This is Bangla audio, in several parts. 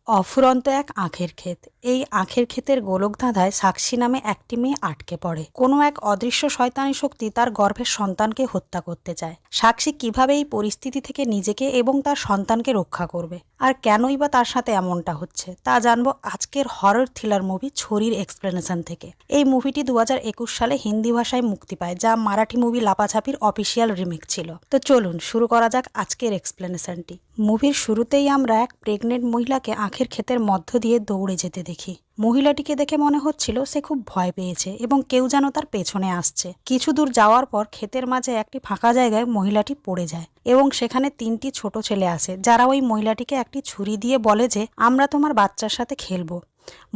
অফুরন্ত এক আখের ক্ষেত। এই আখের ক্ষেতের গোলকধাঁধায় সাক্ষী নামে একটি মেয়ে আটকে পড়ে। কোনো এক অদৃশ্য শয়তানি শক্তি তার গর্ভের সন্তানকে হত্যা করতে চায়। সাক্ষী কিভাবে এই পরিস্থিতি থেকে নিজেকে এবং তার সন্তানকে রক্ষা করবে, আর কেনই বা তার সাথে এমনটা হচ্ছে, তা জানবো আজকের হরর থ্রিলার মুভি ছড়ির এক্সপ্লেনেশন থেকে। এই মুভিটি 2021 সালে হিন্দি ভাষায় মুক্তি পায়, যা মারাঠি মুভি লাপাছাপির অফিসিয়াল রিমেক ছিল। তো চলুন শুরু করা যাক আজকের এক্সপ্লেনেশনটি। মুভির শুরুতেই আমরা এক প্রেগনেন্ট মহিলাকে আখের ক্ষেতের মধ্য দিয়ে দৌড়ে যেতে দেখি। মহিলাটিকে দেখে মনে হচ্ছিল সে খুব ভয় পেয়েছে এবং কেউ যেন তার পেছনে আসছে। কিছু দূর যাওয়ার পর ক্ষেতের মাঝে একটি ফাঁকা জায়গায় মহিলাটি পড়ে যায় এবং সেখানে 3টি ছোট ছেলে আসে, যারা ওই মহিলাটিকে একটি ছুরি দিয়ে বলে যে আমরা তোমার বাচ্চার সাথে খেলবো।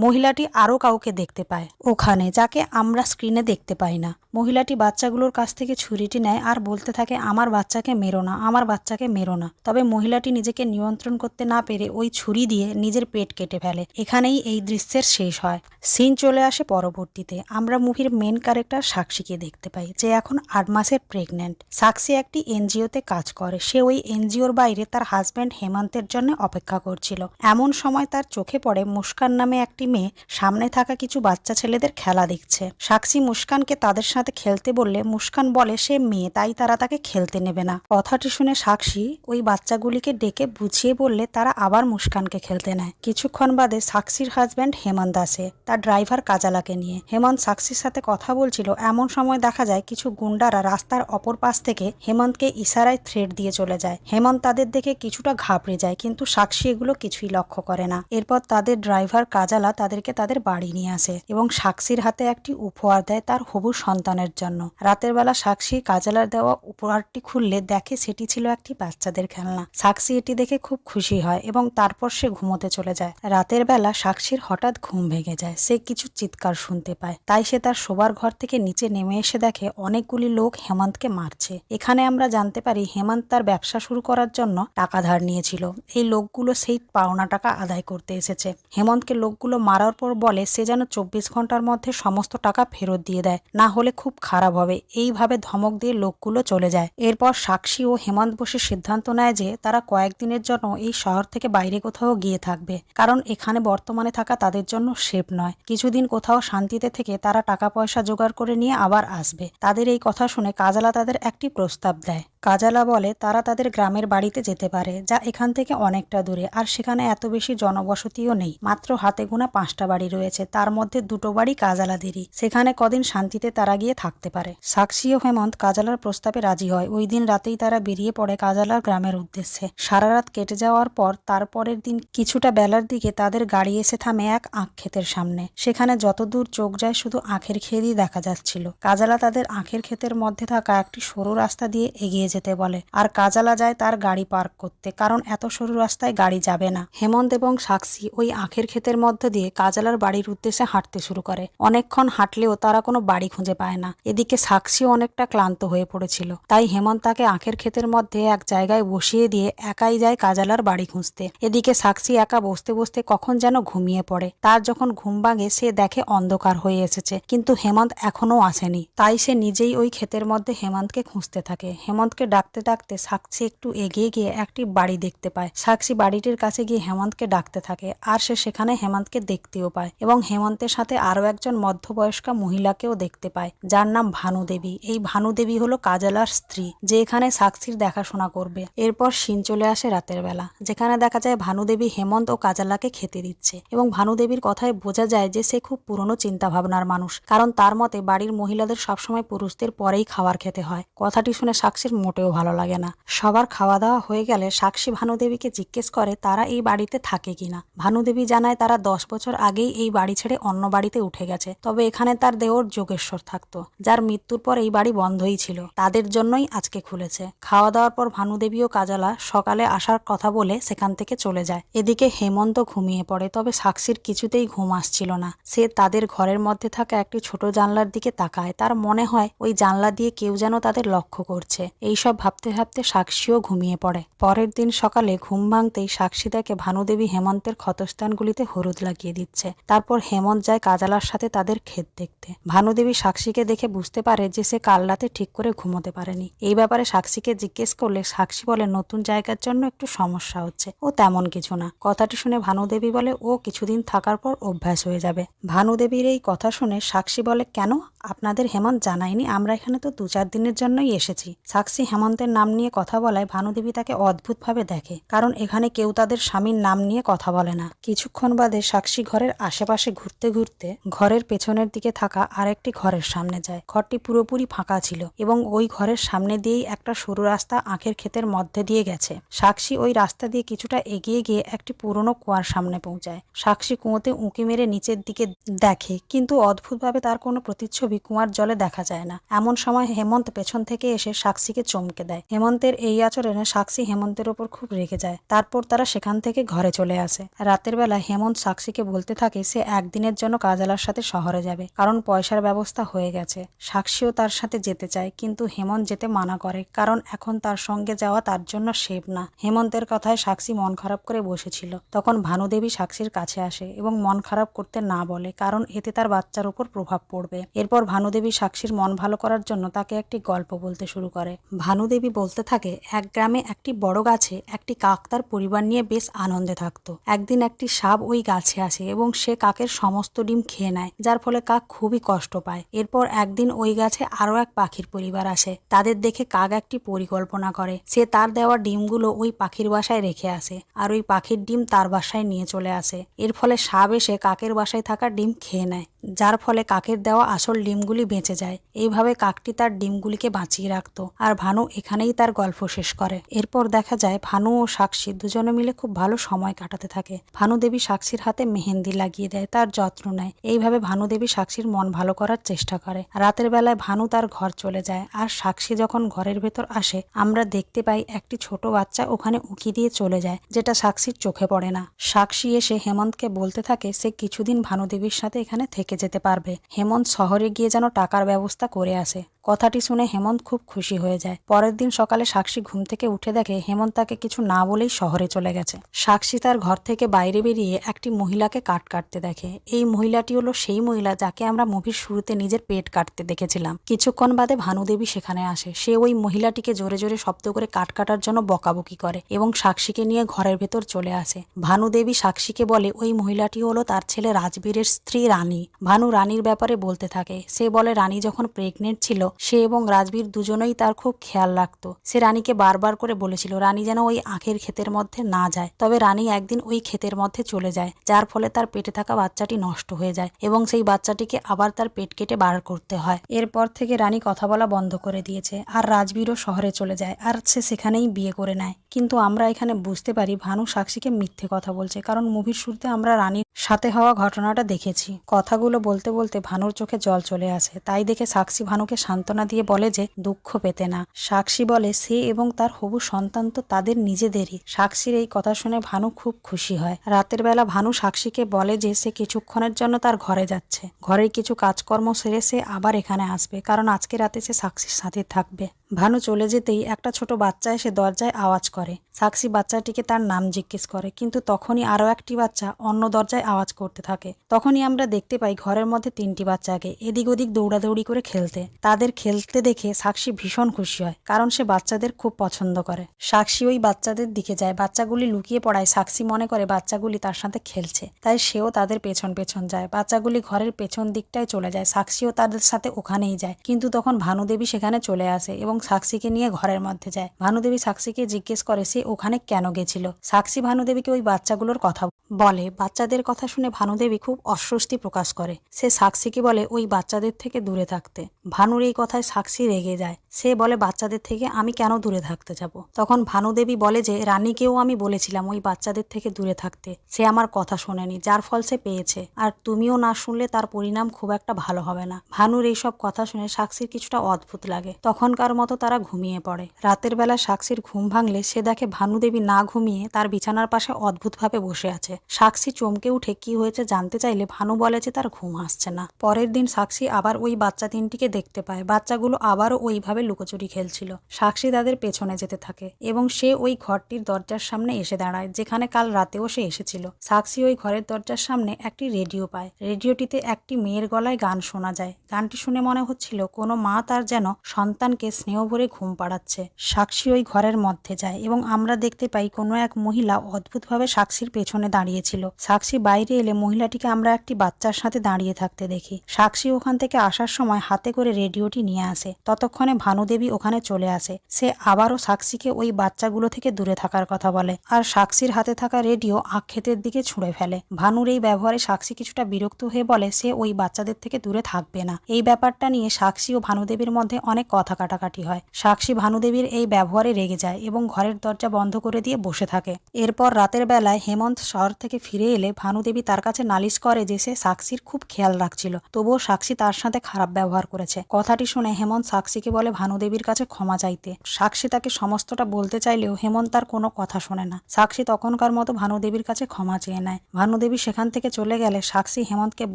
মহিলাটি আরও কাউকে দেখতে পায় ওখানে, যাকে আমরা স্ক্রিনে দেখতে পাই না। মহিলাটি বাচ্চাগুলোর কাছ থেকে ছুরিটি নেয় আর বলতে থাকে আমার বাচ্চাকে মেরো না, আমার বাচ্চাকে মেরো না। তবে মহিলাটি নিজেকে নিয়ন্ত্রণ করতে না পেরে ওই ছুরি দিয়ে নিজের পেট কেটে ফেলে। এখানেই এই দৃশ্যের শেষ হয়। সিন চলে আসে পরবর্তীতে। আমরা মুভির মেন ক্যারেক্টার সাক্ষীকে দেখতে পাই, যে এখন 8 মাসের প্রেগনেন্ট। সাক্ষী একটি এনজিওতে কাজ করে। সে ওই এনজিওর বাইরে তার হাজব্যান্ড হেমন্তের জন্য অপেক্ষা করছিল। এমন সময় তার চোখে পড়ে মুস্কান নামে একটি মেয়ে সামনে থাকা কিছু বাচ্চা ছেলেদের খেলা দেখছে। সাক্ষী মুস্কানকে তাদের সাথে খেলতে বললে মুস্কান বলে সে মেয়ে, তাই তারা তাকে খেলতে নেবে না। কথাটি শুনে সাক্ষী ওই বাচ্চাগুলিকে ডেকে বুঝিয়ে বললে তারা আবার মুস্কানকে খেলতে নেয়। কিছুক্ষণ বাদে সাক্ষীর হাজব্যান্ড হেমন্ত আসে তার ড্রাইভার কাজালাকে নিয়ে। হেমন্ত সাক্ষীর সাথে কথা বলছিল। এমন সময় দেখা যায় কিছু গুন্ডারা রাস্তার অপর পাশ থেকে হেমন্তকে ইশারায় থ্রেট দিয়ে চলে যায়। হেমন্ত তাদের দেখে কিছুটা ঘাবড়ে যায়, কিন্তু সাক্ষী এগুলো কিছুই লক্ষ্য করে না। এরপর তাদের ড্রাইভার কাজালা তাদেরকে তাদের বাড়ি নিয়ে আসে এবং সাক্ষীর হাতে একটি উপহার দেয় তার হবু সন্তানের জন্য। রাতের বেলা সাক্ষী কাজালার দেওয়া উপহারটি খুললে দেখে সেটি ছিল একটি বাচ্চাদের খেলনা। সাক্ষী এটি দেখে খুব খুশি হয় এবং তারপর সে ঘুমোতে চলে যায়। রাতের বেলা সাক্ষীর হঠাৎ ঘুম ভেঙে যায়। সে কিছু চিৎকার শুনতে পায়, তাই সে তার শোবার ঘর থেকে নিচে নেমে এসে দেখে অনেকগুলি লোক হেমন্তকে মারছে। এখানে আমরা জানতে পারি হেমন্ত তার ব্যবসা শুরু করার জন্য টাকা ধার নিয়েছিল। এই লোকগুলো সেই পাওনা টাকা আদায় করতে এসেছে। হেমন্তকে লোকগুলো মারার পর বলে সে যেন 24 ঘন্টার মধ্যে সমস্ত টাকা ফেরত দিয়ে দেয়, না হলে খুব খারাপ হবে। এইভাবে ধমক দিয়ে লোকগুলো চলে যায়। এরপর সাক্ষী ও হেমন্ত বসে সিদ্ধান্ত নেয় যে তারা কয়েকদিনের জন্য এই শহর থেকে বাইরে কোথাও গিয়ে থাকবে, কারণ এখানে বর্তমানে থাকা তাদের জন্য সেফ নয়। কিছুদিন কোথাও শান্তিতে থেকে তারা টাকা পয়সা জোগাড় করে নিয়ে আবার আসবে। তাদের এই কথা শুনে কাজালা তাদের একটি প্রস্তাব দেয়। কাজালা বলে তারা তাদের গ্রামের বাড়িতে যেতে পারে, যা এখান থেকে অনেকটা দূরে, আর সেখানে এত বেশি জনবসতিও নেই। মাত্র হাতে গোনা 5টা বাড়ি রয়েছে, তার মধ্যে 2টো বাড়ি কাজালাদেরই। সেখানে কদিন শান্তিতে তারা গিয়ে থাকতে পারে। সাক্ষী ও হেমন্ত কাজালার প্রস্তাবে রাজি হয়। ওই দিন রাতেই তারা বেরিয়ে পড়ে কাজালার গ্রামের উদ্দেশ্যে। সারা রাত কেটে যাওয়ার পর তারপরের দিন কিছুটা বেলার দিকে তাদের গাড়ি এসে থামে এক আখ ক্ষেতের সামনে। সেখানে যতদূর চোখ যায় শুধু আখের ক্ষেতই দেখা যাচ্ছিল। কাজালা তাদের আখের ক্ষেতের মধ্যে থাকা একটি সরু রাস্তা দিয়ে এগিয়ে যেতে বলে, আর কাজালা যায় তার গাড়ি পার্ক করতে, কারণ এত সরু রাস্তায় গাড়ি যাবে না। হেমন্ত এবং সাক্ষী ওই আখের ক্ষেতের মধ্য দিয়ে কাজালার বাড়ির উদ্দেশ্যে হাঁটতে শুরু করে। অনেকক্ষণ হাঁটলেও তারা কোনো বাড়ি খুঁজে পায় না। এদিকে সাক্ষীও অনেকটা ক্লান্ত হয়ে পড়েছিল, তাই হেমন্ত তাকে আখের ক্ষেতের মধ্যে এক জায়গায় বসিয়ে দিয়ে একাই যায় কাজালার বাড়ি খুঁজতে। এদিকে সাক্ষী একা বসতে বসতে কখন যেন ঘুমিয়ে পড়ে। তার যখন ঘুম ভাঙে সে দেখে অন্ধকার হয়ে এসেছে, কিন্তু হেমন্ত এখনো আসেনি। তাই সে নিজেই ওই ক্ষেতের মধ্যে হেমন্তকে খুঁজতে থাকে। হেমন্তকে ডাকতে ডাকতে সাক্ষী একটু এগিয়ে গিয়ে একটি বাড়ি দেখতে পায়। সাক্ষী বাড়িটির কাছে গিয়ে হেমন্তকে ডাকতে থাকে, আর সে সেখানে হেমন্তকে দেখতেও পায় এবং হেমন্তের সাথে আরো একজন মধ্যবয়স্কা মহিলাকেও দেখতে পায়, যার নাম ভানুদেবী। এই ভানুদেবী হলো কাজালার স্ত্রী, যে এখানে সাক্ষীর দেখাশোনা করবে। এরপর সিন চলে আসে রাতের বেলা, যেখানে দেখা যায় ভানুদেবী হেমন্ত ও কাজালাকে খেতে দিচ্ছে এবং ভানুদেবীর কথায় বোঝা যায় যে সে খুব পুরনো চিন্তা ভাবনার মানুষ, কারণ তার মতে বাড়ির মহিলাদের সবসময় পুরুষদের পরেই খাবার খেতে হয়। কথাটি শুনে সাক্ষীর মোটেও ভালো লাগে না। সবার খাওয়া দাওয়া হয়ে গেলে সাক্ষী ভানুদেবীকে জিজ্ঞেস করে তারা এই বাড়িতে থাকে কিনা। ভানুদেবী জানায় তারা 10 বছর আগেই এই বাড়ি ছেড়ে অন্য বাড়িতে উঠে গেছে, তবে এখানে তার দেওর যোগেশ্বর থাকতো, যার মৃত্যুর পর এই বাড়ি বন্ধই ছিল। তাদের জন্যই আজকে খুলেছে। খাওয়া দাওয়ার পর ভানুদেবী ও কাজালা সকালে আসার কথা বলে সেখান থেকে চলে যায়। এদিকে হেমন্ত ঘুমিয়ে পড়ে, তবে সাক্ষীর কিছুতেই ঘুম আসছিল না। সে তাদের ঘরের মধ্যে থাকা একটি ছোট জানলার দিকে তাকায়। তার মনে হয় ওই জানলা দিয়ে কেউ যেন তাদের লক্ষ্য করছে। এই এইসব ভাবতে ভাবতে সাক্ষীও ঘুমিয়ে পড়ে। পরের দিন সকালে ঘুম ভাঙতেই সাক্ষী দেখে ভানুদেবী হেমন্তের ক্ষতস্থানগুলিতে হলুদ লাগিয়ে দিচ্ছে। তারপর হেমন্ত যায় কাজালার সাথে তাদের ক্ষেত দেখতে। ভানুদেবী সাক্ষীকে দেখে বুঝতে পারে যে সে কাল রাতে ঠিক করে ঘুমোতে পারেনি। এই ব্যাপারে সাক্ষীকে জিজ্ঞেস করলে সাক্ষী বলে নতুন জায়গার জন্য একটু সমস্যা হচ্ছে, ও তেমন কিছু না। কথাটি শুনে ভানুদেবী বলে ও কিছুদিন থাকার পর অভ্যাস হয়ে যাবে। ভানুদেবীর এই কথা শুনে সাক্ষী বলে, কেন আপনাদের হেমন্ত জানায়নি? আমরা এখানে তো 2-4 দিনের জন্যই এসেছি। সাক্ষী হেমন্তের নাম নিয়ে কথা বলায় ভানুদেবী তাকে অদ্ভুতভাবে দেখে, কারণ এখানে কেউ তাদের স্বামীর নাম নিয়ে কথা বলে না। কিছুক্ষণ বাদে সাক্ষী ঘরের আশেপাশে ঘুরতে ঘুরতে ঘরের পেছনের দিকে থাকা আরেকটি ঘরের সামনে যায়। ঘরটি পুরোপুরি ফাঁকা ছিল এবং ওই ঘরের সামনে দিয়েই একটা সরু রাস্তা আখের ক্ষেতের মধ্যে দিয়ে গেছে। সাক্ষী ওই রাস্তা দিয়ে কিছুটা এগিয়ে গিয়ে একটি পুরনো কুয়ার সামনে পৌঁছায়। সাক্ষী কুয়োতে উঁকি মেরে নিচের দিকে দেখে, কিন্তু অদ্ভুতভাবে তার কোনো প্রতিচ্ছবি কুয়ার জলে দেখা যায় না। এমন সময় হেমন্ত পেছন থেকে এসে সাক্ষীকে চমকে দেয়। হেমন্তের এই আচরণে সাক্ষী হেমন্তের ওপর খুব রেগে যায়। তারপর তারা সেখান থেকে ঘরে চলে আসে। রাতের বেলা হেমন্ত সাক্ষীকে বলতে থাকে সে একদিনের জন্য কাজালার সাথে শহরে যাবে, কারণ পয়সার ব্যবস্থা হয়ে গেছে। সাক্ষীও তার সাথে যেতে চায়, কিন্তু হেমন্ত যেতে মানা করে, কারণ এখন তার সঙ্গে যাওয়া তার জন্য সেফ না। হেমন্তের কথায় সাক্ষী মন খারাপ করে বসেছিল। তখন ভানুদেবী সাক্ষীর কাছে আসে এবং মন খারাপ করতে না বলে, কারণ এতে তার বাচ্চার উপর প্রভাব পড়বে। এরপর ভানুদেবী সাক্ষীর মন ভালো করার জন্য তাকে একটি গল্প বলতে শুরু করে। ভানুদেবী বলতে থাকে, এক গ্রামে একটি বড় গাছে একটি কাক তার পরিবার নিয়ে বেশ আনন্দে থাকতো। একদিন একটি সাপ ওই গাছে আসে এবং সে কাকের সমস্ত ডিম খেয়ে নেয়, যার ফলে কাক খুবই কষ্ট পায়। এরপর একদিন ওই গাছে আরো এক পাখির পরিবার আসে। তাদের দেখে কাক একটি পরিকল্পনা করে। সে তার দেওয়া ডিমগুলো ওই পাখির বাসায় রেখে আসে, আর ওই পাখির ডিম তার বাসায় নিয়ে চলে আসে। এর ফলে সাপ এসে কাকের বাসায় থাকা ডিম খেয়ে নেয়, যার ফলে কাকের দেওয়া আসল ডিমগুলি বেঁচে যায়। এইভাবে কাকটি তার ডিমগুলিকে বাঁচিয়ে রাখতো। আর ভানু এখানেই তার গল্প শেষ করে। এরপর দেখা যায় ভানু ও সাক্ষী দুজনে মিলে খুব ভালো সময় কাটাতে থাকে। ভানুদেবী সাক্ষীর হাতে মেহেন্দি লাগিয়ে দেয়, তার যত্ন নেয়। এইভাবে ভানুদেবী সাক্ষীর মন ভালো করার চেষ্টা করে। রাতের বেলায় ভানু তার ঘর চলে যায়, আর সাক্ষী যখন ঘরের ভেতর আসে আমরা দেখতে পাই একটি ছোট বাচ্চা ওখানে উঁকি দিয়ে চলে যায়, যেটা সাক্ষীর চোখে পড়ে না। সাক্ষী এসে হেমন্তকে বলতে থাকে সে কিছুদিন ভানুদেবীর সাথে এখানে থেকে যেতে পারবে। হেমন্ত শহরে গিয়ে যেন টাকার ব্যবস্থা করে আসে। কথাটি শুনে হেমন্ত খুব খুশি হয়ে যায়। পরের দিন সকালে সাক্ষী ঘুম থেকে উঠে দেখে হেমন্ত তাকে কিছু না বলেই শহরে চলে গেছে। সাক্ষী তার ঘর থেকে বাইরে বেরিয়ে একটি মহিলাকে কাট কাটতে দেখে। এই মহিলাটি হলো সেই মহিলা যাকে আমরা মুভির শুরুতে নিজের পেট কাটতে দেখেছিলাম। কিছুক্ষণ বাদে ভানুদেবী সেখানে আসে। সে ওই মহিলাটিকে জোরে জোরে শব্দ করে কাট কাটার জন্য বকাবকি করে এবং সাক্ষীকে নিয়ে ঘরের ভেতর চলে আসে। ভানুদেবী সাক্ষীকে বলে ওই মহিলাটি হলো তার ছেলে রাজবীরের স্ত্রী রানী। ভানু রানীর ব্যাপারে বলতে থাকে। সে বলে রানী যখন প্রেগনেন্ট ছিল সে এবং রাজবীর দুজনেই তার খুব খেয়াল রাখতো। সে রানীকে বারবার করে বলেছিল রানী যেন ওই আখের ক্ষেতের মধ্যে না যায়। তবে রানী একদিন ওই ক্ষেতের মধ্যে চলে যায়, যার ফলে তার পেটে থাকা বাচ্চাটি নষ্ট হয়ে যায় এবং সেই বাচ্চাটিকে আবার তার পেট কেটে বার করতে হয়। এরপর থেকে রানী কথা বলা বন্ধ করে দিয়েছে, আর রাজবীরও শহরে চলে যায়, আর সে সেখানেই বিয়ে করে নেয়। কিন্তু আমরা এখানে বুঝতে পারি ভানু সাক্ষীকে মিথ্যে কথা বলছে, কারণ মুভির শুরুতে আমরা রানীর সাথে হওয়া ঘটনাটা দেখেছি। কথাগুলো বলতে বলতে ভানুর চোখে জল চলে আসে। তাই দেখে সাক্ষী ভানুকে সান্ত্বনা দিয়ে বলে যে দুঃখ পেতে না। সাক্ষী বলে সে এবং তার হবু সন্তান তো তাদের নিজেদেরই। সাক্ষীর এই কথা শুনে ভানু খুব খুশি হয়। রাতের বেলা ভানু সাক্ষীকে বলে যে সে কিছুক্ষণের জন্য তার ঘরে যাচ্ছে। ঘরের কিছু কাজকর্ম সেরে সে আবার এখানে আসবে, কারণ আজকে রাতে সে সাক্ষীর সাথে থাকবে। ভানু চলে যেতেই একটা ছোট বাচ্চা এসে দরজায় আওয়াজ করে। সাক্ষী বাচ্চাটিকে তার নাম জিজ্ঞেস করে, কিন্তু তখনই আরো একটি বাচ্চা অন্য দরজায় আওয়াজ করতে থাকে। তখনই আমরা দেখতে পাই ঘরের মধ্যে 3টি বাচ্চাকে এদিক ওদিক দৌড়াদৌড়ি করে খেলতে। তাদের খেলতে দেখে সাক্ষী ভীষণ খুশি হয়, কারণ সে বাচ্চাদের খুব পছন্দ করে। সাক্ষী ওই বাচ্চাদের দিকে যায়। বাচ্চাগুলি লুকিয়ে পড়ায় সাক্ষী মনে করে বাচ্চাগুলি তার সাথে খেলছে, তাই সেও তাদের পেছন পেছন যায়। বাচ্চাগুলি ঘরের পেছন দিকটায় চলে যায়, সাক্ষীও তাদের সাথে ওখানেই যায়। কিন্তু তখন ভানুদেবী সেখানে চলে আসে এবং সাক্ষীকে নিয়ে ঘরের মধ্যে যায়। ভানুদেবী সাক্ষীকে জিজ্ঞেস করে সে ওখানে কেন গেছিল। সাক্ষী ভানুদেবীকে ওই বাচ্চাগুলোর কথা বলে। বাচ্চাদের কথা শুনে ভানুদেবী খুব অস্বস্তি প্রকাশ করে। সে সাক্ষীকে বলে ওই বাচ্চাদের থেকে দূরে থাকতে। ভানুর এই কথায় সাক্ষী রেগে যায়। সে বলে বাচ্চাদের থেকে আমি কেন দূরে থাকতে যাব। তখন ভানুদেবী বলে যে রানীকেও আমি বলেছিলাম ওই বাচ্চাদের থেকে দূরে থাকতে, সে আমার কথা শোনেনি, যার ফল সে পেয়েছে। আর তুমিও না শুনলে তার পরিণাম খুব একটা ভালো হবে না। ভানুর এইসব কথা শুনে সাক্ষীর কিছুটা অদ্ভুত লাগে। তখনকার মতো মতো তারা ঘুমিয়ে পড়ে। রাতের বেলা সাক্ষীর ঘুম ভাঙলে সে দেখে ভানুদেবী না ঘুমিয়ে তার বিছানার পাশে অদ্ভুতভাবে বসে আছে। সাক্ষী চমকে উঠে কি হয়েছে জানতে চাইলে ভানু বলে যে তার ঘুম আসছে না। পরের দিন সাক্ষী আবার ওই বাচ্চা তিনটিকে দেখতে পায়। বাচ্চাগুলো আবারও ওইভাবে লুকোচুরি খেলছিল। সাক্ষী তাদের পেছনে যেতে থাকে এবং সে ওই ঘরটির দরজার সামনে এসে দাঁড়ায় যেখানে কাল রাতেও সে এসেছিল। সাক্ষী ওই ঘরের দরজার সামনে একটি রেডিও পায়। রেডিওটিতে একটি মেয়ের গলায় গান শোনা যায়। গানটি শুনে মনে হচ্ছিল কোনো মা তার যেন সন্তানকে স্নেহ ভরে ঘুম পাড়াচ্ছে। সাক্ষী ওই ঘরের মধ্যে যায় এবং আমরা দেখতে পাই কোনো এক মহিলা অদ্ভুতভাবে সাক্ষীর পেছনে দাঁড়িয়েছিল। সাক্ষী বাইরে এলে মহিলাটিকে আমরা একটি বাচ্চার সাথে দাঁড়িয়ে থাকতে দেখি। সাক্ষী ওখান থেকে আসার সময় হাতে করে রেডিওটি নিয়ে আসে। ততক্ষণে ভানুদেবী ওখানে চলে আসে। সে আবারও সাক্ষীকে ওই বাচ্চাগুলো থেকে দূরে থাকার কথা বলে আর সাক্ষীর হাতে থাকা রেডিও আক্ষেতের দিকে ছুঁড়ে ফেলে। ভানুর এই ব্যবহারে সাক্ষী কিছুটা বিরক্ত হয়ে বলে সে ওই বাচ্চাদের থেকে দূরে থাকবে না। এই ব্যাপারটা নিয়ে সাক্ষী ও ভানুদেবীর মধ্যে অনেক কথা কাটাকাটি হয়। সাক্ষী ভানুদেবীর এই ব্যবহারে রেগে যায় এবং ঘরের দরজা বন্ধ করে দিয়ে বসে থাকে। এরপর রাতের বেলায় হেমন্ত শহর থেকে ফিরে এলে ভানুদেবী তার কাছে নালিশ করে যে সে সাক্ষীর খুব খেয়াল রাখছিল, তবুও সাক্ষী তার সাথে খারাপ ব্যবহার করেছে। কথাটি শুনে হেমন্ত সাক্ষীকে বলে ভানুদেবীর কাছে ক্ষমা চাইতে। সাক্ষী তাকে সমস্তটা বলতে চাইলেও হেমন্ত তার কোনো কথা শোনে না। সাক্ষী তখনকার মতো ভানুদেবীর কাছে ক্ষমা চেয়ে নেয়। ভানুদেবী সেখান থেকে চলে গেলে সাক্ষী হেমন্তকে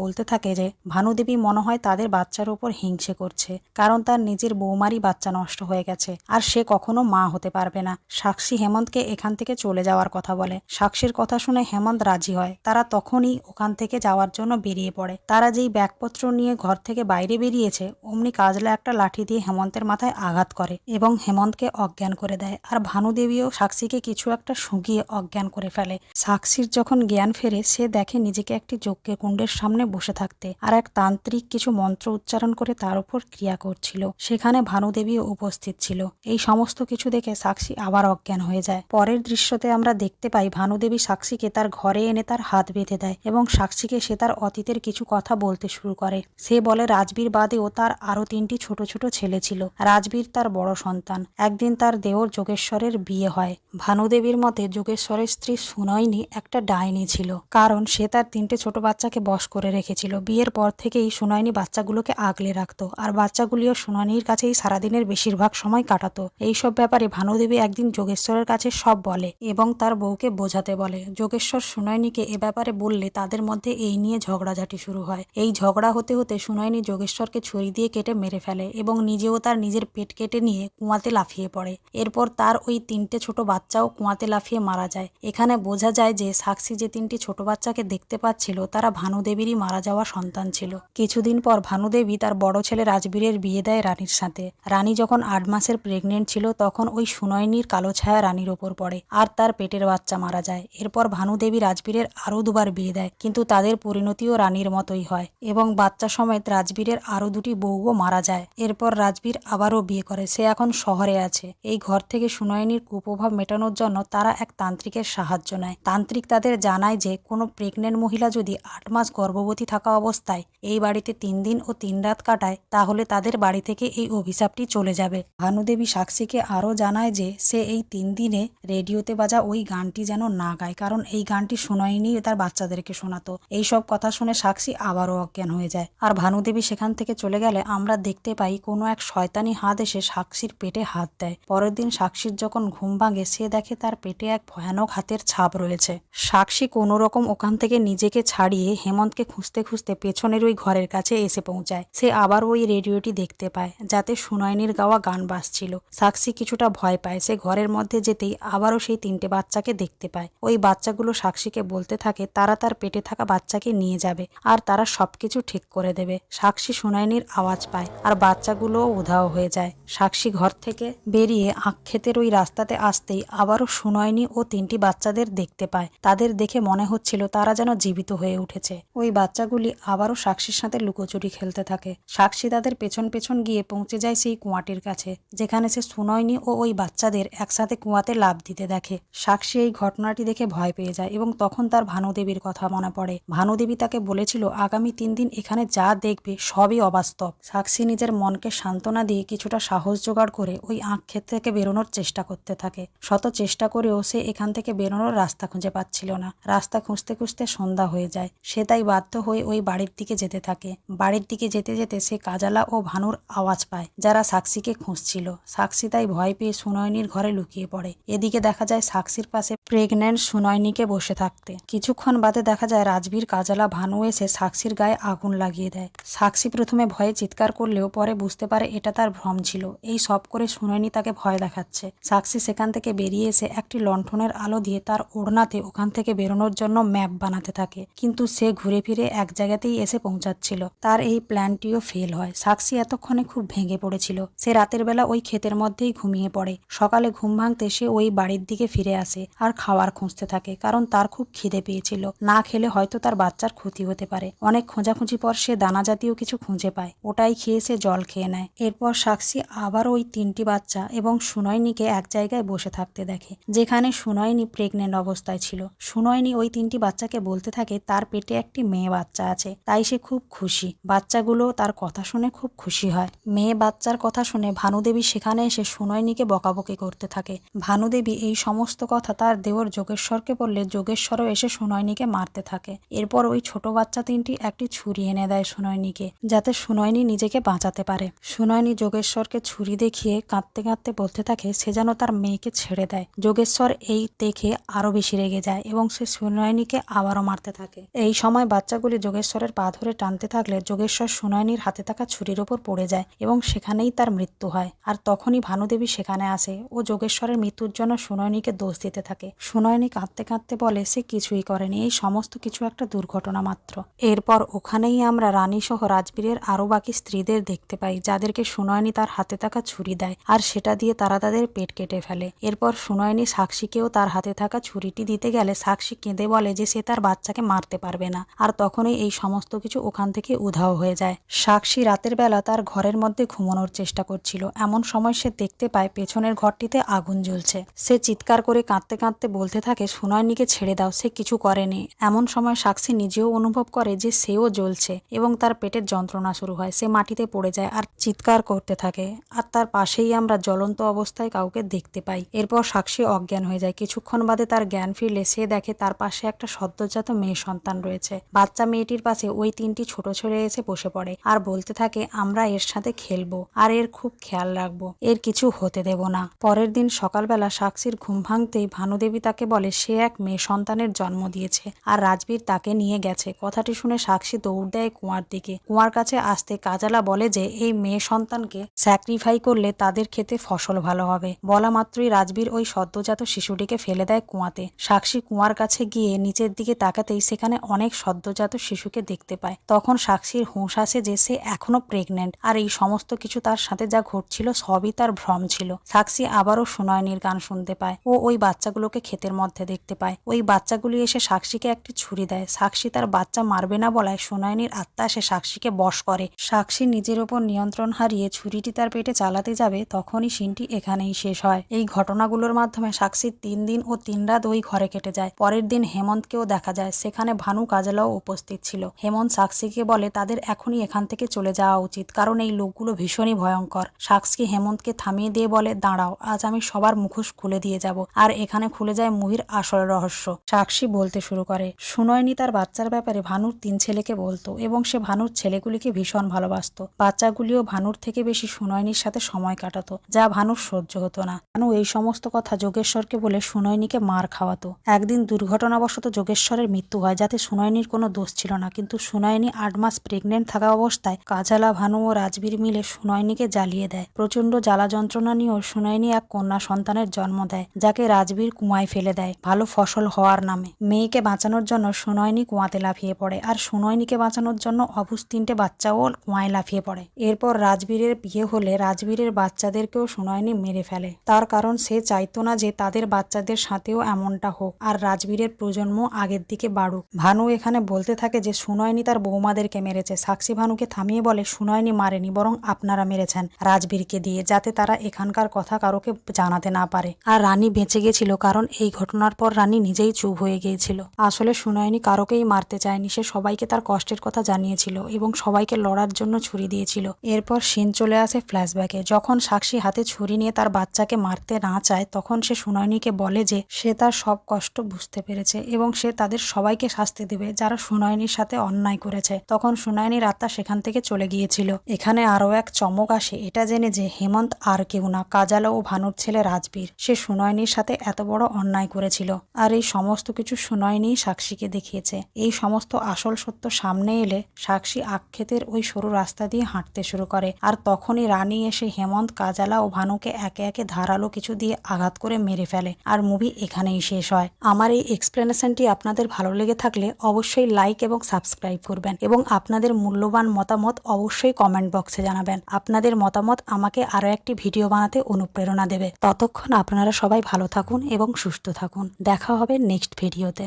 বলতে থাকে যে ভানুদেবী মনে হয় তাদের বাচ্চার উপর হিংসে করছে, কারণ তার নিজের বৌমারই বাচ্চা নষ্ট হয়ে গেছে আর সে কখনো মা হতে পারবে না। সাক্ষী হেমন্তকে এখান থেকে চলে যাওয়ার কথা বলে। সাক্ষীর কথা শুনে হেমন্ত রাজি হয়। তারা তখনই ওখান থেকে যাওয়ার জন্য বেরিয়ে পড়ে। তারা যেই ব্যাগপত্র নিয়ে ঘর থেকে বাইরে বেরিয়েছে অমনি কাজলা একটা লাঠি দিয়ে হেমন্তের মাথায় আঘাত করে এবং হেমন্তকে অজ্ঞান করে দেয়। আর ভানুদেবীও সাক্ষীকে কিছু একটা শুঁকিয়ে অজ্ঞান করে ফেলে। সাক্ষীর যখন জ্ঞান ফেরে সে দেখে নিজেকে একটি যজ্ঞের কুণ্ডের সামনে বসে থাকতে আর এক তান্ত্রিক কিছু মন্ত্র উচ্চারণ করে তার উপর ক্রিয়া করছিল। সেখানে ভানুদেবীও উপস্থিত ছিল। এই সমস্ত কিছু দেখে সাক্ষী আবার অজ্ঞান হয়ে যায়। পরের দৃশ্যতে আমরা দেখতে পাই ভানুদেবী সাক্ষীকে তার ঘরে এনে তার হাত বেঁধে দেয় এবং সাক্ষীকে সে তার অতীতের কিছু কথা বলতে শুরু করে। সে বলে রাজবীর বাদেও তার আরো 3টি ছোট ছোট ছেলে ছিল। রাজবীর তার বড় সন্তান। একদিন তার দেওর যোগেশ্বরের বিয়ে হয়। ভানুদেবীর মতে যোগেশ্বরের স্ত্রী সুনয়নী একটা ডাইনি ছিল, কারণ সে তার 3টে ছোট বাচ্চাকে বশ করে রেখেছিল। বিয়ের পর থেকেই সুনয়নী বাচ্চাগুলোকে আগলে রাখতো আর বাচ্চাগুলিও সুনয়নীর কাছেই সারাদিনের বেশিরভাগ সময় কাটাতো। এইসব ব্যাপারে ভানুদেবী একদিন যোগেশ্বরের কাছে সব বলে এবং তার বউকে বোঝাতে বলে। যোগেশ্বর সুনয়নীকে এ ব্যাপারে বললে তাদের মধ্যে এই নিয়ে ঝগড়াঝাটি শুরু হয়। এই ঝগড়া হতে হতে সুনয়নী যোগেশ্বরকে ছুরি দিয়ে কেটে মেরে ফেলে এবং নিজেও তার নিজের পেট কেটে নিয়ে কুয়াতে লাফিয়ে পড়ে। এরপর তার ওই 3টে ছোট বাচ্চাও কুয়াতে লাফিয়ে মারা যায়। এখানে বোঝা যায় যে সাক্ষী যে 3টি ছোট বাচ্চাকে দেখতে পাচ্ছিল তারা ভানুদেবীরই মারা যাওয়া সন্তান ছিল। কিছুদিন পর ভানুদেবী তার বড় ছেলে রাজবীরের বিয়ে দেয় রানীর সাথে। রানী যখন 8 মাসের প্রেগনেন্ট ছিল তখন ওই সুনয়নীর কালো ছায়া রানীর ওপর পড়ে আর তার পেটের বাচ্চা মারা যায়। এরপর ভানুদেবী রাজবীরের আরো 2বার বিয়ে দেয়, কিন্তু তাদের পরিণতিও রানীর মতোই হয় এবং বাচ্চা সমেত রাজবীরের আরো 2টি বউও মারা যায়। এরপর রাজবীর আবারও বিয়ে করে। সে এখন শহরে আছে। এই ঘর থেকে সুনয়নীর কুপ্রভাব মেটানোর জন্য তারা এক তান্ত্রিকের সাহায্য নেয়। তান্ত্রিক তাদের জানায় যে কোনো প্রেগনেন্ট মহিলা যদি 8 মাস গর্ভবতী থাকা অবস্থায় এই বাড়িতে 3 দিন ও 3 রাত কাটায় তাহলে তাদের বাড়ি থেকে এই অভিশাপটি চলে যাবে। ভানুদেবী সাক্ষীকে আরও জানায় যে সে এই 3 দিনে রেডিওতে বাজা ওই গানটি যেন না গায়, কারণ এই গানটি সুনয়নী তার বাচ্চাদেরকে শোনাতো। এইসব কথা শুনে সাক্ষী আবারও অজ্ঞান হয়ে যায়। আর ভানুদেবী সেখান থেকে চলে গেলে আমরা দেখতে পাই কোনো এক শয়তানি হাত এসে সাক্ষীর পেটে হাত দেয়। পরের দিন সাক্ষীর যখন ঘুম ভাঙে সে দেখে তার পেটে এক ভয়ানক হাতের ছাপ রয়েছে। সাক্ষী কোনো রকম ওখান থেকে নিজেকে ছাড়িয়ে হেমন্তকে খুঁজতে খুঁজতে পেছনের ওই ঘরের কাছে এসে পৌঁছায়। সে আবার ওই রেডিওটি দেখতে পায় যাতে সুনয়নীর গাওয়া গান বাজছিল। সাক্ষী কিছুটা ভয় পায়। সে ঘরের মধ্যে যেতেই আবারও সেই 3টে বাচ্চাকে দেখতে পায়। ওই বাচ্চাগুলো সাক্ষীকে বলতে থাকে তারা তার পেটে থাকা বাচ্চাকে নিয়ে যাবে আর তারা সবকিছু ঠিক করে দেবে। সাক্ষী সুনয়নীর আওয়াজ পায় আর বাচ্চাগুলোও উধাও হয়ে যায়। সাক্ষী ঘর থেকে বেরিয়ে আক্ষেতের ওই রাস্তাতে আসতেই আবারও সুনয়নী ও 3টি বাচ্চাদের দেখতে পায়। তাদের দেখে মনে হচ্ছিল তারা যেন জীবিত হয়ে উঠেছে। ওই বাচ্চাগুলি আবারও সাক্ষীর সাথে লুকোচুরি খেলতে থাকে। সাক্ষী তাদের পেছন পেছন গিয়ে পৌঁছে যায় সেই কুয়াটির কাছে, যেখানে সে সুনয়নী ও ওই বাচ্চাদের একসাথে কুয়াতে লাফ দিতে দেখে। সাক্ষী এই ঘটনাটি দেখে ভয় পেয়ে যায় এবং তখন তার ভানুদেবীর কথা মনে পড়ে। ভানুদেবী তাকে বলেছিল আগামী 3 দিন এখানে যা দেখবে সবই অবাস্তব। সাক্ষী নিজের মনকে সান্ত্বনা দিয়ে কিছুটা সাহস জোগাড় করে ওই আঁক্ষেত থেকে বেরোনোর চেষ্টা করতে থাকে। শত চেষ্টা করেও সে এখান থেকে বেরোনোর রাস্তা খুঁজে পাচ্ছিল না। রাস্তা খুঁজতে খুঁজতে সন্ধ্যা হয়ে যায়। সে তাই বাধ্য হয়ে ওই বাড়ির দিকে যেতে থাকে। বাড়ির দিকে যেতে যেতে সে কাজালা ও ভানুর আওয়াজ পায়, যারা সাক্ষীকে সাক্ষীকে খুঁজছিল। সাক্ষী তাই ভয় পেয়ে সুনয়নীর ঘরে লুকিয়ে পড়ে। এদিকে দেখা যায় সাক্ষীর পাশে প্রেগন্যান্ট সুনয়নীকে বসে থাকতে। কিছুক্ষণ বাদে দেখা যায় রাজবীর, কাজলা, ভানু এসে সাক্ষীর গায়ে আগুন লাগিয়ে দেয়। সাক্ষী প্রথমে ভয়ে চিৎকার করলেও পরে বুঝতে পারে এটা তার ভ্রম ছিল। এই সব করে সুনয়নী তাকে ভয় দেখাচ্ছে। সাক্ষী সেখান থেকে বেরিয়ে এসে একটি লণ্ঠনের আলো দিয়ে তার ওড়নাতে ওখান থেকে বেরোনোর জন্য ম্যাপ বানাতে থাকে, কিন্তু সে ঘুরে ফিরে এক জায়গাতেই এসে পৌঁছাচ্ছিল। তার এই প্ল্যানটিও ফেল হয়। সাক্ষী এতক্ষণে খুব ভেঙে পড়েছিল। সে রাতের বেলা ওই ক্ষেতের মধ্যেই ঘুমিয়ে পড়ে। সকালে ঘুম ভাঙতে সে ওই বাড়ির দিকে ফিরে আসে আর খাবার খুঁজতে থাকে, কারণ তার খুব খিদে পেয়েছিল। না খেলে হয়তো তার বাচ্চার ক্ষতি হতে পারে। অনেক খোঁজাখুঁজি পর সে দানা জাতীয় কিছু খুঁজে পায়। ওটাই খেয়ে সে জল খেয়ে নেয়। এরপর সাক্ষী আবার ওই 3টি বাচ্চা এবং সুনয়নীকে এক জায়গায় বসে থাকতে দেখে, যেখানে সুনয়নী প্রেগনেন্ট অবস্থায় ছিল। সুনয়নী ওই 3টি বাচ্চাকে বলতে থাকে তার পেটে একটি মেয়ে বাচ্চা আছে, তাই সে খুব খুশি। বাচ্চাগুলো তার কথা শুনে খুব খুশি হয়। মেয়ে বাচ্চার কথা শুনে ভানুদেবী সেখানে এসে সুনয়নীকে বকাবকি করতে থাকে। ভানুদেবী এই সমস্ত কথা তার দেওর যোগেশ্বরকে বললে যোগেশ্বরও এসে সুনয়নীকে মারতে থাকে। এরপর ওই ছোট বাচ্চা 3টি একটি ছুরি এনে দেয় সুনয়নীকে, যাতে সুনয়নী নিজেকে বাঁচাতে পারে। সুনয়নী যোগেশ্বরকে ছুরি দেখিয়ে কাঁদতে কাঁদতে বলতে থাকে সে যেন তার মেয়েকে ছেড়ে দেয়। যোগেশ্বর এই দেখে আরো বেশি রেগে যায় এবং সে সুনয়নীকে আবারও মারতে থাকে। এই সময় বাচ্চাগুলি যোগেশ্বরের পা ধরে টানতে থাকলে যোগেশ্বর সুনয়নীর হাতে থাকা ছুরির ওপর পড়ে যায় এবং সেখানেই তার মৃত্যু হয়। আর তখনই ভানুদেবী সেখানে আসে ও যোগেশ্বরের মৃত্যুর জন্য সুনয়নীকে দোষ দিতে থাকে। সুনয়নী কাঁদতে কাঁদতে বলে সে কিছুই করেনি, এই সমস্ত কিছু একটা দুর্ঘটনা মাত্র। এরপর ওখানেই আমরা রানী সহ রাজবীরের আরো বাকি স্ত্রীদের দেখতে পাই, যাদেরকে সুনয়নী তার হাতে থাকা ছুরি দেয় আর সেটা দিয়ে তারা তাদের পেট কেটে ফেলে। এরপর সুনয়নী সাক্ষীকেও তার হাতে থাকা ছুরিটি দিতে গেলে সাক্ষী কেঁদে বলে যে সে তার বাচ্চাকে মারতে পারবে না। আর তখনই এই সমস্ত কিছু ওখান থেকে উধাও হয়ে যায়। সাক্ষী রাতের বেলা তার ঘরের মধ্যে ঘুমানোর চেষ্টা করছিল। এমন সময় সে দেখতে পায় পেছনের ঘরটিতে আগুন জ্বলছে। সে চিৎকার করে কাঁদতে কাঁদতে বলতে থাকে সুনয়নীকে ছেড়ে দাও, সে কিছু করেনি। এমন সময় সাক্ষী নিজেও অনুভব করে যে সেও জ্বলছে এবং তার পেটের যন্ত্রণা শুরু হয়। সে মাটিতে পড়ে যায় আর চিৎকার করতে থাকে। আর তার পাশেই আমরা জ্বলন্ত অবস্থায় কাউকে দেখতে পাই। এরপর সাক্ষী অজ্ঞান হয়ে যায়। কিছুক্ষণ বাদে তার জ্ঞান ফিরলে সে দেখে তার পাশে একটা সদ্যজাত মেয়ে সন্তান রয়েছে। বাচ্চা মেয়েটির পাশে ওই 3টি ছোট ছেলে এসে বসে পড়ে আর বলতে থাকে আমরা এর সাথে খেলবো আর এর খুব খেয়াল রাখবো, এর কিছু হতে দেব না। পরের দিন সকালবেলা সাক্ষীর ঘুম ভাঙতেই ভানুদেবী তাকে বলে সে এক মেয়ে সন্তানের জন্ম দিয়েছে আর রাজবীর তাকে নিয়ে গেছে। কথাটি শুনে সাক্ষী দৌড় দেয় কুয়ার দিকে। কুয়ার কাছে আসতে কাজালা বলে যে এই মেয়ে সন্তানকে স্যাক্রিফাই করলে তাদের খেতে ফসল ভালো হবে। বলা মাত্রই রাজবীর ওই সদ্যজাত শিশুটিকে ফেলে দেয় কুয়াতে। সাক্ষী কুয়ার কাছে গিয়ে নিচের দিকে তাকাতেই সেখানে অনেক সদ্যজাত শিশুকে দেখতে পায়। তখন সাক্ষীর হুঁশ আসে যে সে এখনো প্রেগনেন্ট আর এই সমস্ত কিছু তার সাথে যা ঘটছিল সবই তার ভ্রম ছিল। সাক্ষী আবারও সুনয়নীর গান শুনতে পায় ও ওই বাচ্চাগুলোকে ক্ষেতের মধ্যে দেখতে পায়। ওই বাচ্চাগুলি এসে সাক্ষীকে একটি ছুরি দেয়। সাক্ষী তার বাচ্চা মারবে না বলায় সুনয়নীর আত্মা এসে সাক্ষীকে বশ করে। সাক্ষী নিজের ওপর নিয়ন্ত্রণ হারিয়ে ছুরিটি তার পেটে চালাতে যাবে, তখনই সিনটি এখানেই শেষ হয়। এই ঘটনাগুলোর মাধ্যমে সাক্ষীর 3 দিন ও 3 রাত ওই ঘরে কেটে যায়। পরের দিন হেমন্তকেও দেখা যায়। সেখানে ভানু, কাজলাও উপস্থিত ছিল। হেমন্ত সাক্ষীকে বলে তাদের এখনই এখান থেকে চলে যাওয়া উচিত, কারণ এই লোকগুলো ভীষণই ভয়ঙ্কর। সাক্ষী হেমন্তকে থামিয়ে দিয়ে বলে দাঁড়াও, আজ আমি সবার মুখোশ খুলে দিয়ে যাব। আর এখানে খুলে যায় মুহির আসল রহস্য। সাক্ষী বলতে শুরু করে সুনয়নী তার বাচ্চার ব্যাপারে ভানুর 3 ছেলেকে বলতো এবং সে ভানুর ছেলেগুলিকে ভীষণ ভালোবাসতো। বাচ্চাগুলিও ভানুর থেকে বেশি সুনয়নীর সাথে সময় কাটাতো, যা ভানুর সহ্য হতো না। ভানু এই সমস্ত কথা যোগেশ্বরকে বলে সুনয়নীকে মার খাওয়াতো। একদিন দুর্ঘটনাবশত যোগেশ্বরের মৃত্যু হয়, যাতে সুনয়নীর কোনো দোষ ছিল না, কিন্তু সুনয়নী 8 মাস প্রেগনেন্ট থাকা অবস্থায় কাজালা, ভানু ও রাজবীর মিলে সুনয়নীকে জ্বালিয়ে দেয়। প্রচন্ড জ্বালা যন্ত্রণা নিয়েও সুনয়নী এক কন্যা সন্তানের জন্ম দেয়, যাকে রাজবীর কুয়ায় ফেলে দেয় ভালো ফসল হওয়ার নামে। মেয়েকে বাঁচানোর জন্য সুনয়নী কুয়াতে লাফিয়ে পড়ে আর সুনয়নীকে বাঁচানোর জন্য অবুজ 3টে বাচ্চাও কুয়ায় লাফিয়ে পড়ে। এরপর রাজবীরের বিয়ে হলে রাজবীরের বাচ্চাদেরকেও সুনয়নী মেরে ফেলে। তার কারণ সে চাইতো না যে তাদের বাচ্চাদের সাথেও এমনটা হোক আর রাজবীরের প্রজন্ম আগের দিকে বাড়ুক। ভানু এখানে বলতে থাকে যে সুনয়নী তার বৌমাদেরকে মেরেছে। সাক্ষী ভানুকে থামিয়ে বলে সুনয়নী মারেনি, বরং আপনারা মেরেছেন রাজবীরকে দিয়ে, যাতে তারা এখানকার কথা কারোকে জানাতে না পারে। আর রানী বেঁচে গেছিল কারণ এই ঘটনার পর রানী নিজেই চুপ হয়ে গিয়েছিল। আসলে সুনয়নী কারোকেই মারতে চায়নি, সে সবাইকে তার কষ্টের কথা জানিয়েছিল এবং সবাইকে লড়ার জন্য ছুরি দিয়েছিল। এরপর সিন চলে আসে ফ্ল্যাশব্যাকে। যখন সাক্ষী হাতে ছুরি নিয়ে তার বাচ্চাকে মারতে না চায়, তখন সে সুনয়নীকে বলে যে সে তার সব কষ্ট বুঝতে পেরেছে এবং সে তাদের সবাইকে শাস্তি দেবে যারা সুনয়নীর সাথে অন্যায় করেছে। তখন সুনয়নীর আত্মা সেখান থেকে চলে গিয়েছিল। এখানে আরো এক চমক আসে। এটা জেনে যে হেমন্ত আর কেউ না, কাজালা ও ভানুর ছেলে রাজবীর। সে সুনয়নীর সাথে এত বড় অন্যায় করেছিল, আর এই সমস্ত কিছু সুনয়নী সাক্ষীকে দেখিয়েছে। এই সমস্ত আসল সত্য সামনে এলে সাক্ষী আক্ষেতের ওই সরু রাস্তা দিয়ে হাঁটতে শুরু করে, আর তখনই রানী এসে হেমন্ত, কাজালা ও ভানুকে একে একে ধারালো কিছু দিয়ে আঘাত করে মেরে ফেলে, আর মুভি এখানেই শেষ হয়। আমার এই এক্সপ্লেনেশনটি আপনাদের ভালো লেগে থাকলে অবশ্যই লাইক এবং সাবস্ক্রাইব করবেন, এবং আপনাদের মূল্যবান মতামত অবশ্যই কমেন্ট বক্সে জানাবেন। আপনাদের মতামত আমাকে আরও একটি ভিডিও বানাতে অনুপ্রেরণা দেবে। ততক্ষণ আপনারা সবাই ভালো থাকুন এবং সুস্থ থাকুন। দেখা হবে নেক্সট ভিডিওতে।